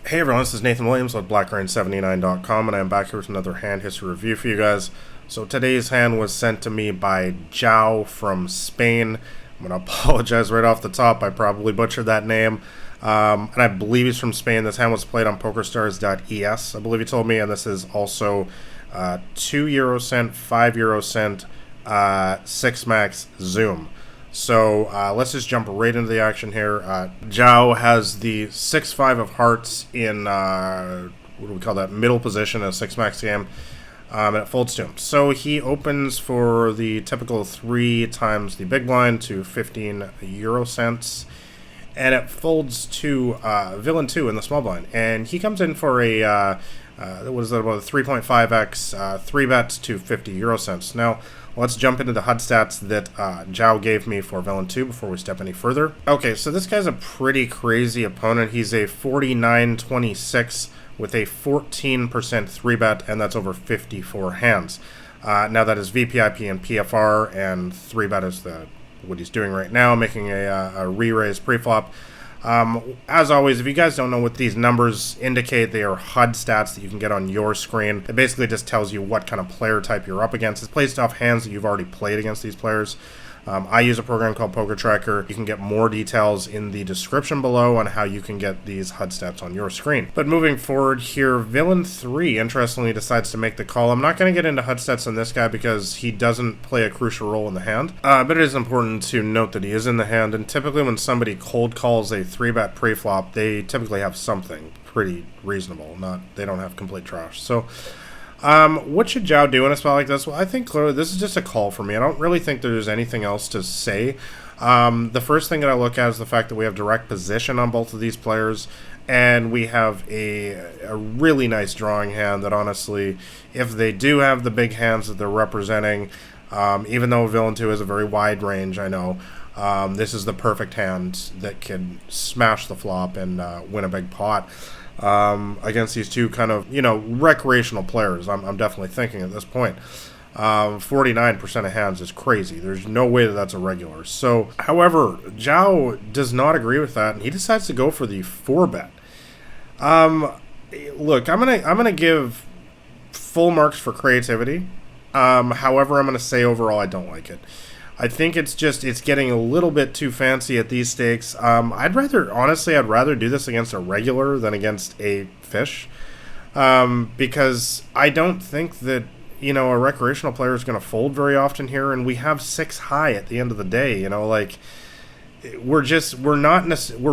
Hey everyone, this is Nathan Williams with BlackRain79.com, and I'm back here with another hand history review for you guys. So today's hand was sent to me by João from Spain. I'm going to apologize right off the top, I probably butchered that name. And I believe he's from Spain. This hand was played on PokerStars.es, I believe he told me, and this is also 2 euro cent, 5 euro cent, 6 max zoom. So let's just jump right into the action here. João has the 6-5 of hearts in, what do we call that, middle position, a 6 max game, and it folds to him. So he opens for the typical 3 times the big blind to 15 euro cents, and it folds to villain 2 in the small blind. And he comes in for a, what is that, about a 3.5x, 3 bets to 50 euro cents. Now, let's jump into the HUD stats that João gave me for Villain 2 before we step any further. Okay, so this guy's a pretty crazy opponent. He's a 49-26 with a 14% 3-bet, and that's over 54 hands. Now that is VPIP and PFR, and 3-bet is what he's doing right now, making a re-raise pre-flop. As always, if you guys don't know what these numbers indicate, they are HUD stats that you can get on your screen. It basically just tells you what kind of player type you're up against. It's based off hands that you've already played against these players. I use a program called Poker Tracker. You can get more details in the description below on how you can get these HUD stats on your screen. But moving forward here, Villain 3, interestingly, decides to make the call. I'm not going to get into HUD stats on this guy because he doesn't play a crucial role in the hand. But it is important to note that he is in the hand, and typically when somebody cold calls a 3-bet pre-flop, they typically have something pretty reasonable. They don't have complete trash. So what should João do in a spot like this? Well, I think clearly this is just a call for me. I don't really think there's anything else to say. The first thing that I look at is the fact that we have direct position on both of these players, and we have a really nice drawing hand that honestly, if they do have the big hands that they're representing, even though Villain 2 is a very wide range, I know, this is the perfect hand that can smash the flop and win a big pot. Against these two kind of, recreational players, I'm definitely thinking at this point. 49% of hands is crazy. There's no way that that's a regular. So, however, João does not agree with that, and he decides to go for the 4-bet. Look, I'm gonna give full marks for creativity. However, I'm gonna say overall I don't like it. I think it's getting a little bit too fancy at these stakes. I'd rather do this against a regular than against a fish, because I don't think that, a recreational player is going to fold very often here, and we have 6 high at the end of the day. We're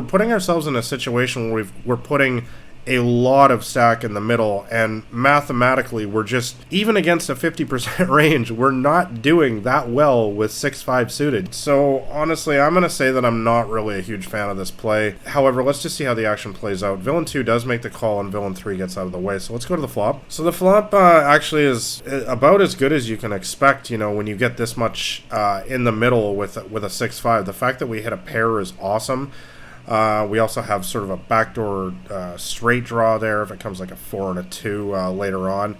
putting ourselves in a situation where we're putting a lot of stack in the middle, and mathematically we're just, even against a 50% range, we're not doing that well with 6-5 suited. So honestly, I'm going to say that I'm not really a huge fan of this play. However, let's just see how the action plays out. Villain 2 does make the call, and Villain 3 gets out of the way. So let's go to the flop. So the flop actually is about as good as you can expect, when you get this much in the middle with a 6-5. The fact that we hit a pair is awesome. We also have sort of a backdoor straight draw there if it comes like a 4 and a 2 later on.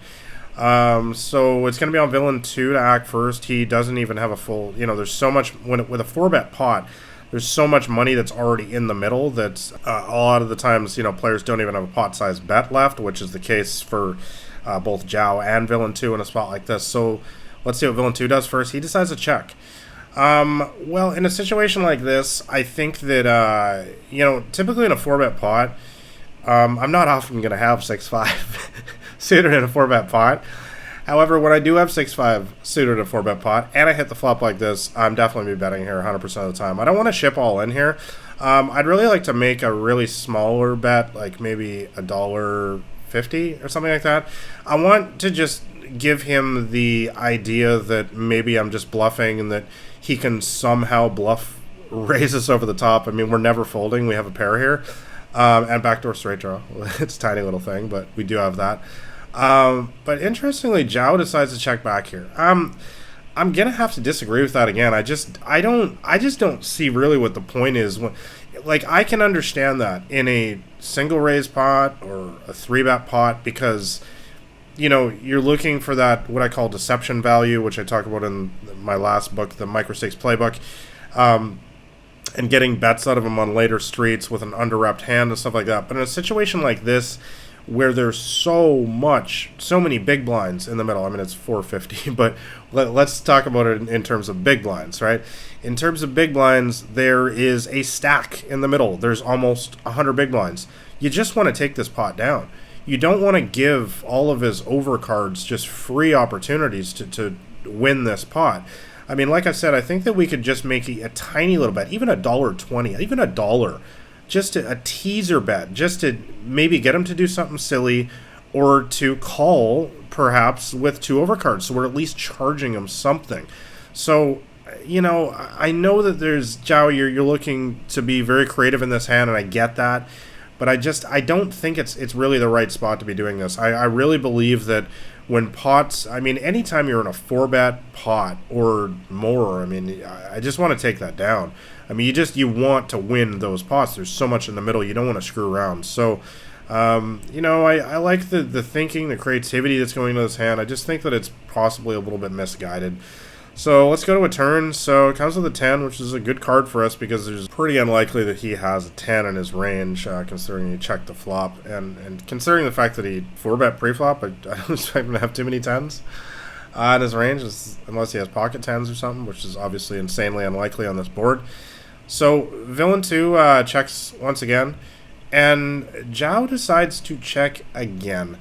So it's going to be on Villain 2 to act first. He doesn't even have a full, there's so much, with a 4-bet pot, there's so much money that's already in the middle that a lot of the times, players don't even have a pot size bet left, which is the case for both João and Villain 2 in a spot like this. So let's see what Villain 2 does first. He decides to check. Well, in a situation like this, I think that, typically in a 4-bet pot, I'm not often going to have 6-5 suited in a 4-bet pot. However, when I do have 6-5 suited in a 4-bet pot, and I hit the flop like this, I'm definitely be betting here 100% of the time. I don't want to ship all in here. I'd really like to make a really smaller bet, like maybe $1.50 or something like that. I want to just give him the idea that maybe I'm just bluffing and that he can somehow bluff raise us over the top. I mean, we're never folding. We have a pair here. And backdoor straight draw. It's a tiny little thing, but we do have that. But interestingly, João decides to check back here. I'm gonna have to disagree with that again. I just don't see really what the point is. I can understand that in a single raise pot or a 3-bet pot, because you're looking for that, what I call deception value, which I talk about in my last book, the Micro Stakes Playbook. and getting bets out of him on later streets with an under-repped hand and stuff like that. But in a situation like this, where there's so many big blinds in the middle. I mean, it's 450, but let's talk about it in terms of big blinds, right? In terms of big blinds, there is a stack in the middle. There's almost 100 big blinds. You just want to take this pot down. You don't want to give all of his overcards just free opportunities to win this pot. I mean, like I said, I think that we could just make a tiny little bet, even $1.20, even $1, just a teaser bet, just to maybe get him to do something silly, or to call perhaps with 2 overcards, so we're at least charging him something. So, you know, I know that there's Zhao, you're looking to be very creative in this hand, and I get that, but I don't think it's really the right spot to be doing this. I really believe that when pots, I mean, anytime you're in a 4-bet pot or more, I mean, I just want to take that down. I mean, you want to win those pots. There's so much in the middle. You don't want to screw around. So, you know, I like the thinking, the creativity that's going into this hand. I just think that it's possibly a little bit misguided. So let's go to a turn. So it comes with a 10, which is a good card for us because it's pretty unlikely that he has a 10 in his range, considering he checked the flop. And considering the fact that he 4-bet pre-flop, I don't expect him to have too many 10s in his range, unless he has pocket 10s or something, which is obviously insanely unlikely on this board. So Villain 2 checks once again, and Zhao decides to check again.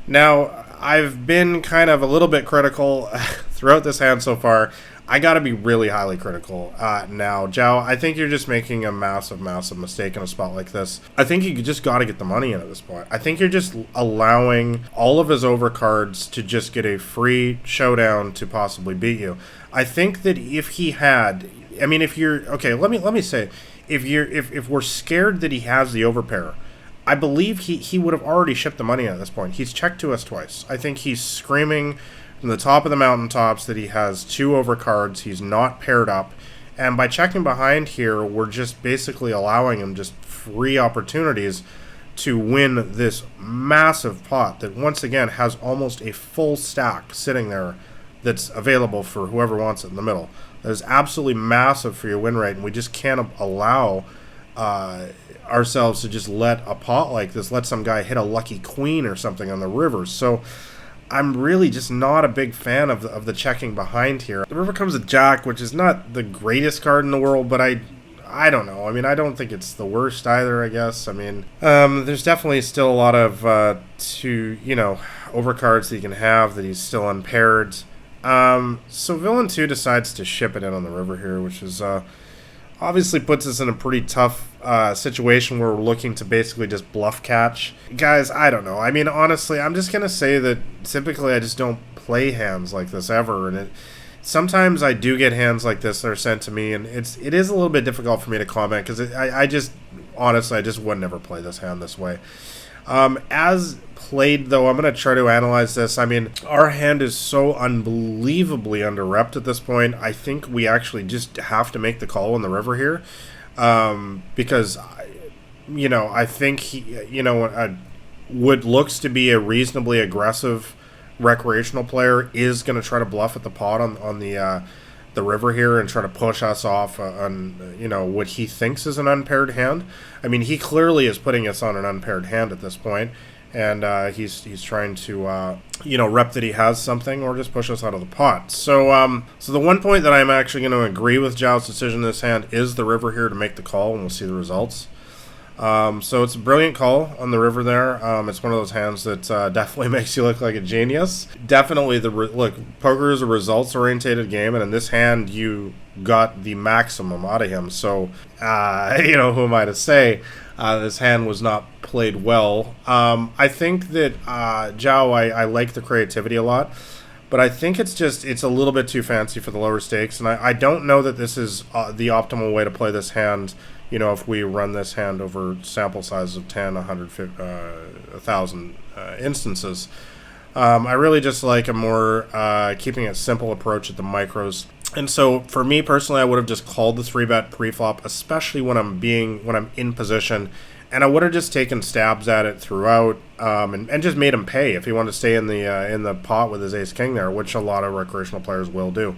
Now, I've been kind of a little bit critical throughout this hand so far. I got to be really highly critical now. Zhao, I think you're just making a massive mistake in a spot like this. I think you just got to get the money in at this point. I think you're just allowing all of his overcards to just get a free showdown to possibly beat you. I think that if he had... I mean, if you're... Okay, let me say, if we're scared that he has the overpair, I believe he would have already shipped the money at this point. He's checked to us twice. I think he's screaming from the top of the mountaintops that he has 2 overcards. He's not paired up. And by checking behind here, we're just basically allowing him just free opportunities to win this massive pot that, once again, has almost a full stack sitting there that's available for whoever wants it in the middle. That is absolutely massive for your win rate, and we just can't allow ourselves to just let a pot like this, let some guy hit a lucky queen or something on the river. So I'm really just not a big fan of the checking behind here. The river comes with Jack, which is not the greatest card in the world, but I don't know. I mean, I don't think it's the worst either, I guess. I mean, there's definitely still a lot of overcards that you can have that he's still unpaired. So Villain 2 decides to ship it in on the river here, which is obviously puts us in a pretty tough situation where we're looking to basically just bluff catch. Guys, I don't know. I mean, honestly, I'm just going to say that typically I just don't play hands like this ever, and sometimes I do get hands like this that are sent to me, and it is a little bit difficult for me to comment because I just would never play this hand this way. As played, though, I'm going to try to analyze this. I mean, our hand is so unbelievably under-repped at this point. I think we actually just have to make the call on the river here, because, I think he, what looks to be a reasonably aggressive recreational player is going to try to bluff at the pot on the river here and try to push us off on what he thinks is an unpaired hand. I mean, he clearly is putting us on an unpaired hand at this point, and he's trying to rep that he has something or just push us out of the pot. So so the one point that I'm actually going to agree with Zhao's decision in this hand is the river here to make the call, and we'll see the results. So it's a brilliant call on the river there. It's one of those hands that definitely makes you look like a genius. Definitely, look, poker is a results-oriented game, and in this hand, you got the maximum out of him. So, who am I to say this hand was not played well? I think that Zhao, I like the creativity a lot, but I think it's a little bit too fancy for the lower stakes, and I don't know that this is the optimal way to play this hand. If we run this hand over sample sizes of 10, 100, 1,000 instances. I really just like a more keeping a simple approach at the micros. And so for me personally, I would have just called the 3-bet pre-flop, especially when I'm in position, and I would have just taken stabs at it throughout, and just made him pay if he wanted to stay in the pot with his ace king there, which a lot of recreational players will do.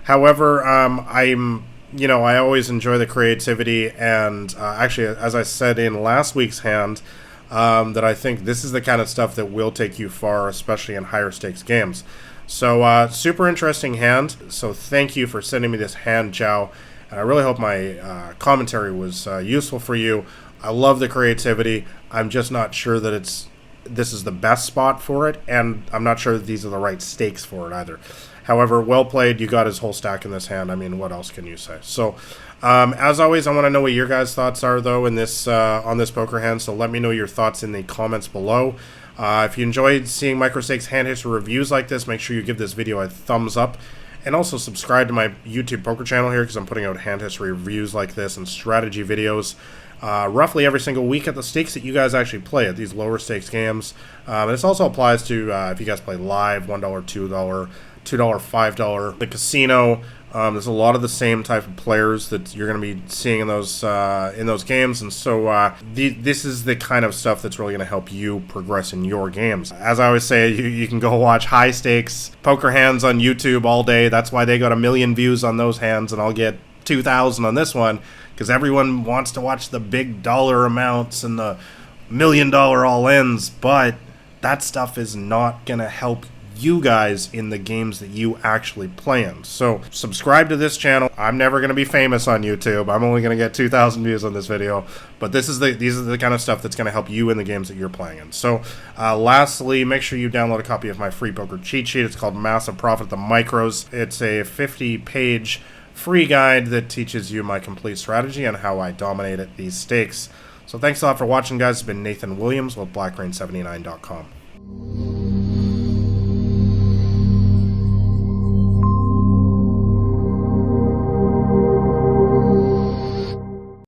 However, I'm you know, I always enjoy the creativity, and actually, as I said in last week's hand, that I think this is the kind of stuff that will take you far, especially in higher stakes games. So, super interesting hand. So, thank you for sending me this hand, Jow. And I really hope my commentary was useful for you. I love the creativity. I'm just not sure that this is the best spot for it, and I'm not sure that these are the right stakes for it either. However, well played. You got his whole stack in this hand. I mean, what else can you say? So, as always, I want to know what your guys' thoughts are, though, in this on this poker hand. So let me know your thoughts in the comments below. If you enjoyed seeing microstakes hand history reviews like this, make sure you give this video a thumbs up. And also subscribe to my YouTube poker channel here, because I'm putting out hand history reviews like this and strategy videos roughly every single week at the stakes that you guys actually play at these lower stakes games. And this also applies to if you guys play live, $1, $2, $2, $5. The casino, there's a lot of the same type of players that you're going to be seeing in those games, and so this is the kind of stuff that's really going to help you progress in your games. As I always say, you can go watch high stakes poker hands on YouTube all day. That's why they got 1 million views on those hands, and I'll get 2,000 on this one, because everyone wants to watch the big dollar amounts and the $1 million all-ins, but that stuff is not going to help you guys in the games that you actually play in. So subscribe to this channel. I'm never going to be famous on YouTube. I'm only going to get 2,000 views on this video, but these are the kind of stuff that's going to help you in the games that you're playing in. So lastly, make sure you download a copy of my free poker cheat sheet. It's called Massive Profit at the Micros. It's a 50-page free guide that teaches you my complete strategy and how I dominate at these stakes. So thanks a lot for watching, guys. It's been Nathan Williams with BlackRain79.com.